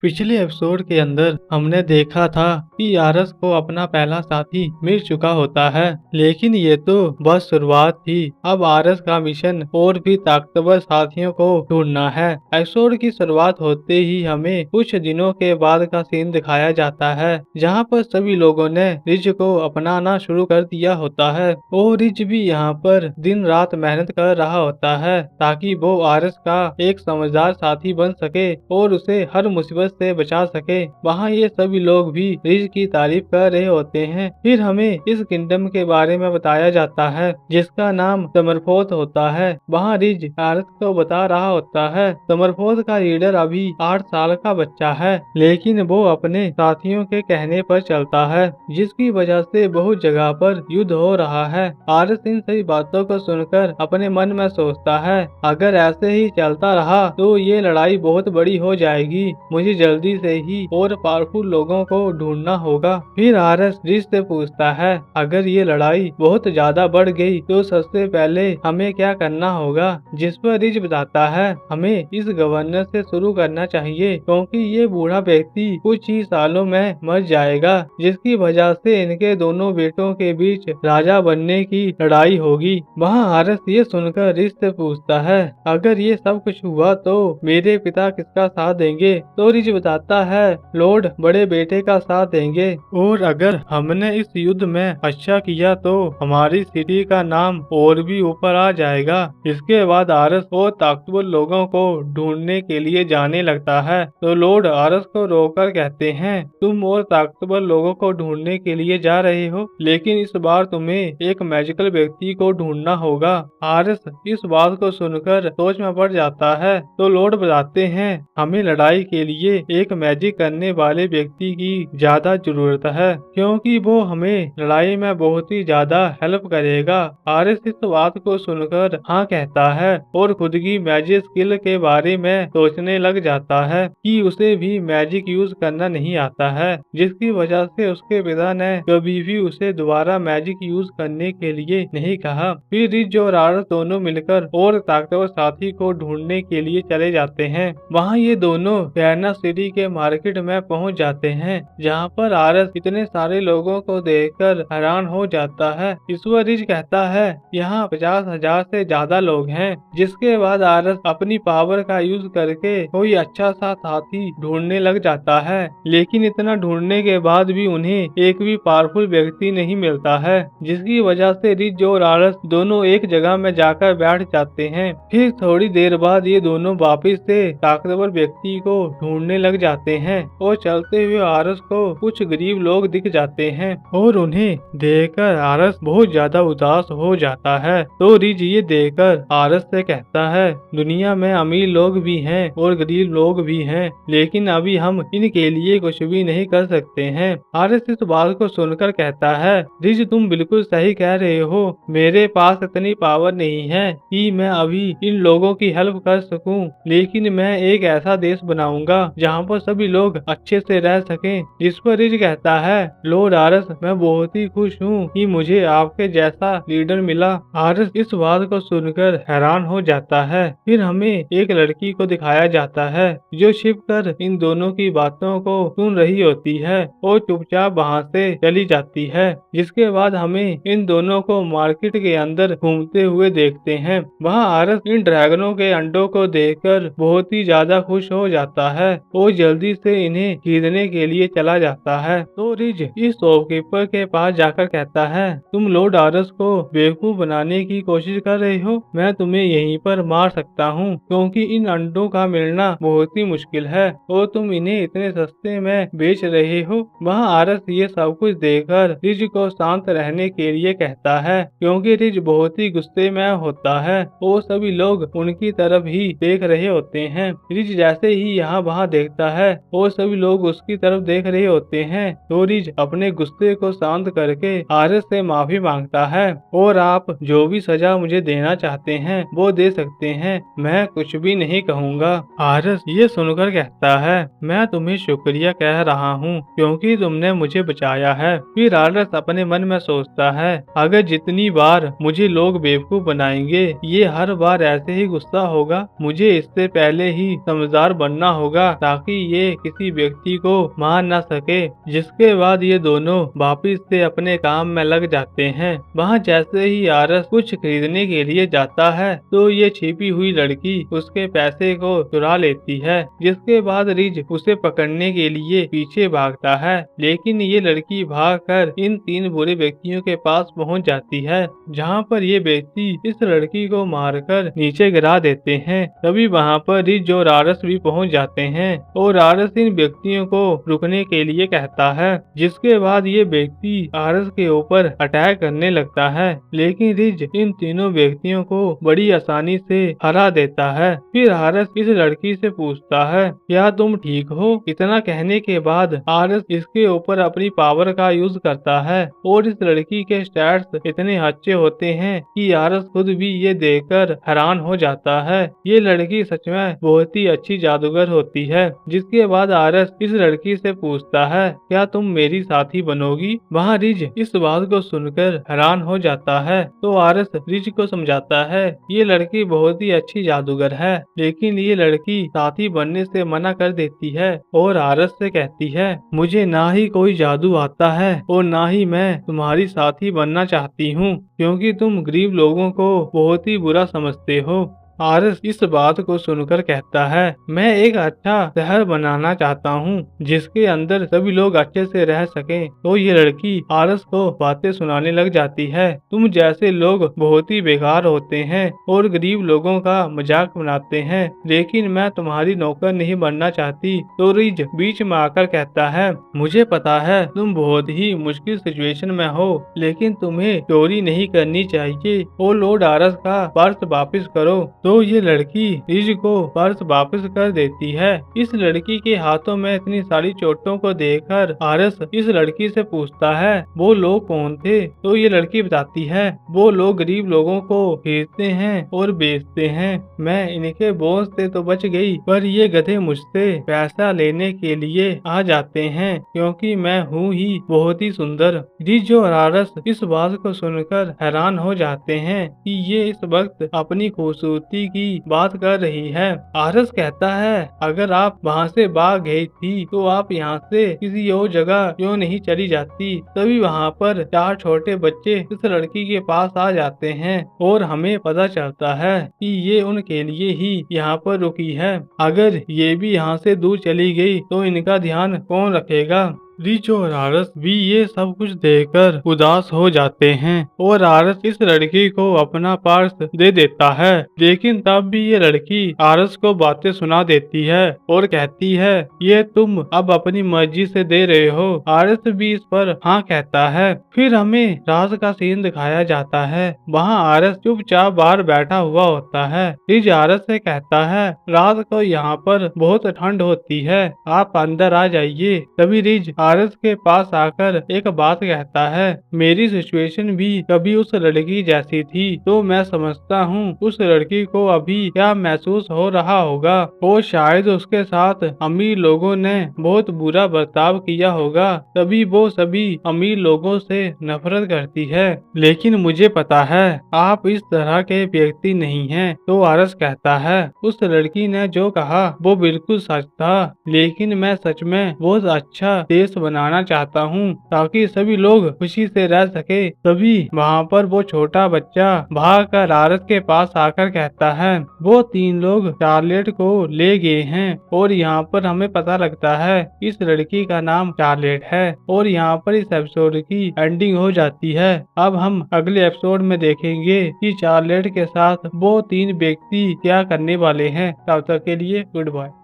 पिछले एपिसोड के अंदर हमने देखा था कि आरस को अपना पहला साथी मिल चुका होता है, लेकिन ये तो बस शुरुआत थी। अब आरस का मिशन और भी ताकतवर साथियों को ढूंढना है। एपिसोड की शुरुआत होते ही हमें कुछ दिनों के बाद का सीन दिखाया जाता है, जहां पर सभी लोगों ने रिज को अपनाना शुरू कर दिया होता है और रिज भी यहाँ पर दिन रात मेहनत कर रहा होता है ताकि वो आरस का एक समझदार साथी बन सके और उसे हर मुसीबत से बचा सके। वहाँ ये सभी लोग भी रिज की तारीफ कर रहे होते हैं। फिर हमें इस किंगडम के बारे में बताया जाता है जिसका नाम समरफोर्थ होता है। वहाँ रिज आरस को बता रहा होता है समरफोर्थ का लीडर अभी 8 साल का बच्चा है, लेकिन वो अपने साथियों के कहने पर चलता है, जिसकी वजह से बहुत जगह पर युद्ध हो रहा है। आरस इन सभी बातों को सुनकर अपने मन में सोचता है, अगर ऐसे ही चलता रहा तो ये लड़ाई बहुत बड़ी हो जाएगी। मुझे जल्दी से ही और पावरफुल लोगों को ढूंढना होगा। फिर आरस रिज से पूछता है, अगर ये लड़ाई बहुत ज्यादा बढ़ गई तो सबसे पहले हमें क्या करना होगा। जिस पर रिज बताता है, हमें इस गवर्नर से शुरू करना चाहिए क्योंकि ये बूढ़ा व्यक्ति कुछ ही सालों में मर जाएगा, जिसकी वजह से इनके दोनों बेटों के बीच राजा बनने की लड़ाई होगी। वहाँ आरस ये सुनकर रिज से पूछता है, अगर ये सब कुछ हुआ तो मेरे पिता किसका साथ देंगे। तो रिज बताता है, लॉर्ड बड़े बेटे का साथ देंगे, और अगर हमने इस युद्ध में अच्छा किया तो हमारी सिटी का नाम और भी ऊपर आ जाएगा। इसके बाद आरस और ताकतवर लोगों को ढूंढने के लिए जाने लगता है। तो लॉर्ड आरस को रोककर कहते हैं, तुम और ताकतवर लोगों को ढूंढने के लिए जा रहे हो, लेकिन इस बार तुम्हें एक मैजिकल व्यक्ति को ढूंढना होगा। आरस इस बात को सुनकर सोच में पड़ जाता है। तो लॉर्ड बताते हैं, हमें लड़ाई के लिए एक मैजिक करने वाले व्यक्ति की ज्यादा जरूरत है, क्योंकि वो हमें लड़ाई में बहुत ही ज्यादा हेल्प करेगा। आरस इस बात को सुनकर हाँ कहता है और खुद की मैजिक स्किल के बारे में सोचने लग जाता है कि उसे भी मैजिक यूज करना नहीं आता है, जिसकी वजह से उसके पिता ने कभी भी उसे दोबारा मैजिक यूज करने के लिए नहीं कहा। फिर रिज और आरस दोनों मिलकर और ताकतवर साथी को ढूंढने के लिए चले जाते हैं। वहाँ ये दोनों कैरना सिटी के मार्केट में पहुँच जाते हैं, जहाँ पर आरस इतने सारे लोगों को देखकर हैरान हो जाता है। इस पर रिज कहता है, यहाँ 50,000 से ज्यादा लोग हैं। जिसके बाद आरस अपनी पावर का यूज करके कोई अच्छा सा साथी ढूंढने लग जाता है, लेकिन इतना ढूंढने के बाद भी उन्हें एक भी पावरफुल व्यक्ति नहीं मिलता है, जिसकी वजह से रिज और आरस दोनों एक जगह में जाकर बैठ जाते हैं। फिर थोड़ी देर बाद ये दोनों वापिस से ताकतवर व्यक्ति को ढूंढने लग जाते हैं और चलते हुए आरस को कुछ गरीब लोग दिख जाते हैं और उन्हें देखकर आरस बहुत ज्यादा उदास हो जाता है। तो रिज ये देखकर आरस से कहता है, दुनिया में अमीर लोग भी हैं और गरीब लोग भी हैं, लेकिन अभी हम इनके लिए कुछ भी नहीं कर सकते हैं। आरस इस बात को सुनकर कहता है, रिज तुम बिल्कुल सही कह रहे हो, मेरे पास इतनी पावर नहीं है कि मैं अभी इन लोगों की हेल्प कर सकूं, लेकिन मैं एक ऐसा देश बनाऊंगा जहां पर सभी लोग अच्छे से रह सकें। जिस पर रिज कहता है, लॉर्ड आरस मैं बहुत ही खुश हूँ कि मुझे आपके जैसा लीडर मिला। आरस इस बात को सुनकर हैरान हो जाता है। फिर हमें एक लड़की को दिखाया जाता है जो छिप कर इन दोनों की बातों को सुन रही होती है और चुपचाप वहाँ से चली जाती है। जिसके बाद हमें इन दोनों को मार्केट के अंदर घूमते हुए देखते हैं। वहाँ आरस इन ड्रैगनों के अंडों को देखकर बहुत ही ज्यादा खुश हो जाता है और जल्दी से इन्हें खरीदने के लिए चला जाता है। तो रिज इस शॉपकीपर के पास जाकर कहता है, तुम लॉर्ड आरस को बेवकूफ बनाने की कोशिश कर रहे हो, मैं तुम्हें यहीं पर मार सकता हूँ क्योंकि इन अंडों का मिलना बहुत ही मुश्किल है और तुम इन्हें इतने सस्ते में बेच रहे हो। वहाँ आरस ये सब कुछ देखकर रिज को शांत रहने के लिए कहता है, क्योंकि रिज बहुत ही गुस्से में होता है और सभी लोग उनकी तरफ ही देख रहे होते हैं। रिज जैसे ही यहाँ वहाँ देखता है और सभी लोग उसकी तरफ देख रहे होते हैं, तो रिज अपने गुस्से को शांत करके आरस से माफी मांगता है और आप जो भी सजा मुझे देना चाहते हैं वो दे सकते हैं, मैं कुछ भी नहीं कहूँगा। आरस ये सुनकर कहता है, मैं तुम्हें शुक्रिया कह रहा हूँ क्योंकि तुमने मुझे बचाया है। फिर आरस अपने मन में सोचता है, अगर जितनी बार मुझे लोग बेवकूफ बनाएंगे ये हर बार ऐसे ही गुस्सा होगा, मुझे इससे पहले ही समझदार बनना होगा ताकि ये किसी व्यक्ति को मार न सके। जिसके बाद ये दोनों वापिस से अपने काम में लग जाते हैं। वहाँ जैसे ही आरस कुछ खरीदने के लिए जाता है तो ये छिपी हुई लड़की उसके पैसे को चुरा लेती है। जिसके बाद रिज उसे पकड़ने के लिए पीछे भागता है, लेकिन ये लड़की भागकर इन 3 बुरे व्यक्तियों के पास पहुंच जाती है, जहां पर ये व्यक्ति इस लड़की को मारकर नीचे गिरा देते हैं। तभी वहां पर रिज और आरस भी पहुंच जाते हैं और आरस इन व्यक्तियों को रुकने के लिए कहता है। जिसके बाद ये व्यक्ति आरस के ऊपर अटैक करने लगता है, लेकिन रिज इन तीनों व्यक्तियों को बड़ी आसानी से हरा देता है। फिर आरस इस लड़की से पूछता है, क्या तुम ठीक हो? इतना कहने के बाद आरस इसके ऊपर अपनी पावर का यूज करता है और इस लड़की के स्टैट्स इतने अच्छे होते हैं कि आरस खुद भी ये देखकर हैरान हो जाता है। ये लड़की सच में बहुत ही अच्छी जादूगर होती है। जिसके बाद आरस इस लड़की से पूछता है, क्या तुम मेरी साथी बनोगी? वहाँ रिज इस बात को सुनकर हैरान हो जाता है तो आरस रिज को समझाता है, ये लड़की बहुत ही अच्छी जादूगर है, लेकिन ये लड़की साथी बनने से मना कर देती है और आरस से कहती है, मुझे ना ही कोई जादू आता है और ना ही मैं तुम्हारी साथी बनना चाहती हूँ, क्योंकि तुम गरीब लोगों को बहुत ही बुरा समझते हो। आरस इस बात को सुनकर कहता है, मैं एक अच्छा शहर बनाना चाहता हूँ जिसके अंदर सभी लोग अच्छे से रह सकें। तो ये लड़की आरस को बातें सुनाने लग जाती है, तुम जैसे लोग बहुत ही बेकार होते हैं और गरीब लोगों का मजाक बनाते हैं, लेकिन मैं तुम्हारी नौकर नहीं बनना चाहती। तो रिज बीच में आकर कहता है, मुझे पता है तुम बहुत ही मुश्किल सिचुएशन में हो, लेकिन तुम्हें चोरी नहीं करनी चाहिए और लॉर्ड आरस का पर्स वापस करो। तो ये लड़की रिज को पर्स वापस कर देती है। इस लड़की के हाथों में इतनी सारी चोटों को देखकर आरस इस लड़की से पूछता है, वो लोग कौन थे? तो ये लड़की बताती है, वो लोग गरीब लोगों को खरीदते हैं और बेचते हैं। मैं इनके बोझ से तो बच गई, पर ये गधे मुझसे पैसा लेने के लिए आ जाते हैं, क्योंकि मैं हूँ ही बहुत ही सुंदर। रिज और आरस इस बात को सुनकर हैरान हो जाते हैं कि ये इस वक्त अपनी खूबसूरती की बात कर रही है। आरस कहता है, अगर आप वहाँ से भाग गई थी तो आप यहाँ से किसी और जगह क्यों नहीं चली जाती? तभी वहाँ पर 4 छोटे बच्चे इस लड़की के पास आ जाते हैं और हमें पता चलता है कि ये उनके लिए ही यहाँ पर रुकी है। अगर ये भी यहाँ से दूर चली गई तो इनका ध्यान कौन रखेगा? रिच और आरस भी ये सब कुछ देखकर उदास हो जाते हैं और आरस इस लड़की को अपना पर्स दे देता है, लेकिन तब भी ये लड़की आरस को बातें सुना देती है और कहती है, ये तुम अब अपनी मर्जी से दे रहे हो। आरस भी इस पर हाँ कहता है। फिर हमें रात का सीन दिखाया जाता है। वहाँ आरस चुपचाप बाहर बैठा हुआ होता है। रिच आरस से कहता है, रात को यहाँ पर बहुत ठंड होती है, आप अंदर आ जाइए। तभी रिच आरस के पास आकर एक बात कहता है, मेरी सिचुएशन भी कभी उस लड़की जैसी थी, तो मैं समझता हूँ उस लड़की को अभी क्या महसूस हो रहा होगा और शायद उसके साथ अमीर लोगों ने बहुत बुरा बर्ताव किया होगा, तभी वो सभी अमीर लोगों से नफरत करती है। लेकिन मुझे पता है आप इस तरह के व्यक्ति नहीं हैं। तो आरस कहता है, उस लड़की ने जो कहा वो बिल्कुल सच था, लेकिन मैं सच में बहुत अच्छा देश बनाना चाहता हूँ ताकि सभी लोग खुशी से रह सके। तभी वहाँ पर वो छोटा बच्चा भाग कर आरस के पास आकर कहता है, वो 3 लोग चार्लेट को ले गए हैं और यहाँ पर हमें पता लगता है इस लड़की का नाम चार्लेट है और यहाँ पर इस एपिसोड की एंडिंग हो जाती है। अब हम अगले एपिसोड में देखेंगे कि चार्लेट के साथ वो 3 व्यक्ति क्या करने वाले हैं। तब तक के लिए गुड बाय।